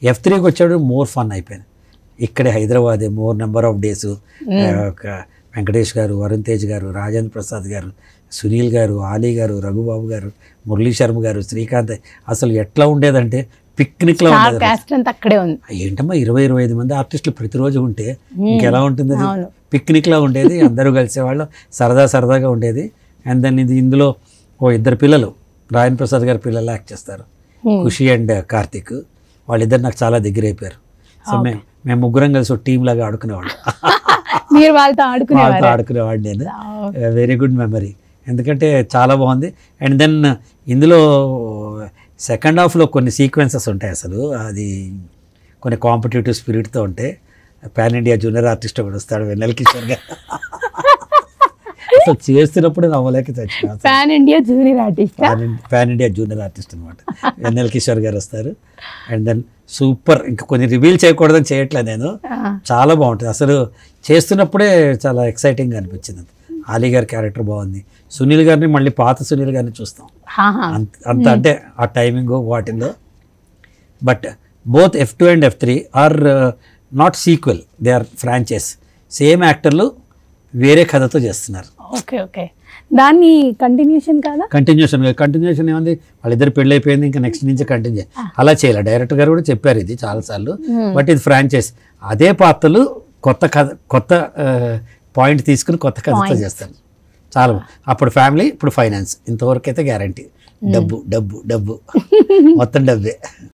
F3కి వచ్చాడు more fun అయిపోయింది. ఇక్కడే హైదరాబాదే more number of days. Venkatesh గారు, వరుణ్ తేజ్ గారు, రాజేంద్ర ప్రసాద్ గారు, సునీల్ గారు, ఆలీ గారు, రఘుబాబు గారు, మురళీ శర్మ గారు, శ్రీకాంత్. అసలు ఎట్లా ఉండేదంటే పిక్నిక్లో ఉండేది. అక్కడే ఉంది. ఏంటమ్మా 20-25 మంది ఆర్టిస్టులు ప్రతిరోజు ఉంటే ఇంకెలా ఉంటుంది? పిక్నిక్లా ఉండేది. అందరూ కలిసేవాళ్ళు, సరదాగా ఉండేది. అండ్ దెన్ ఇందులో ఇద్దరు పిల్లలు, రాయన్ ప్రసాద్ గారి పిల్లలు యాక్ట్ చేస్తారు, ఖుషి అండ్ కార్తిక్. వాళ్ళిద్దరు నాకు చాలా దగ్గర అయిపోయారు. సో మేము ముగ్గురం కలిసి ఒక టీం లాగా ఆడుకునేవాళ్ళు. వాళ్ళతో ఆడుకునేవాడు నేను. వెరీ గుడ్ మెమరీ, ఎందుకంటే చాలా బాగుంది. అండ్ దెన్ ఇందులో సెకండ్ హాఫ్లో కొన్ని సీక్వెన్సెస్ ఉంటాయి. అసలు అది కొన్ని కాంపిటేటివ్ స్పిరిట్తో ఉంటాయి. పాన్ ఇండియా జూనియర్ ఆర్టిస్ట్ ఒకటి వస్తాడు, వెన్నెల కిషోర్ గారు. అసలు చేస్తున్నప్పుడు నవ్వలేక చచ్చిన. పాన్ ఇండియా జూనియర్ ఆర్టిస్ట్ అనమాట. వెన్నెల కిషోర్ గారు వస్తారు. And then super. ఇంకా కొన్ని రివీల్ చేయకూడదని చేయట్లేదు నేను. చాలా బాగుంటుంది అసలు. చేస్తున్నప్పుడే చాలా ఎక్సైటింగ్గా అనిపించింది. ఆలీ గారి క్యారెక్టర్ బాగుంది. సునీల్ గారిని మళ్ళీ పాత సునీల్ గారిని చూస్తాం అంత, అంటే ఆ టైమింగ్ వాటిల్లో. But both F2 and F3 are not sequel, they are franchise. Same యాక్టర్లు వేరే కథతో చేస్తున్నారు. ఓకే, దాన్ని కంటిన్యూషన్ ఏముంది, వాళ్ళిద్దరు పెళ్ళి అయిపోయింది, ఇంకా నెక్స్ట్ నుంచి కంటిన్యూ అలా చేయాలి. డైరెక్టర్ గారు కూడా చెప్పారు ఇది చాలాసార్లు. బట్ ఇది ఫ్రాంచైజ్. అదే పాత్రలు కొత్త పాయింట్ తీసుకుని కొత్త కథతో చేస్తారు. చాలా అప్పుడు ఫ్యామిలీ, ఇప్పుడు ఫైనాన్స్. ఇంతవరకు అయితే గ్యారంటీ. డబ్బు మొత్తం డబ్బే.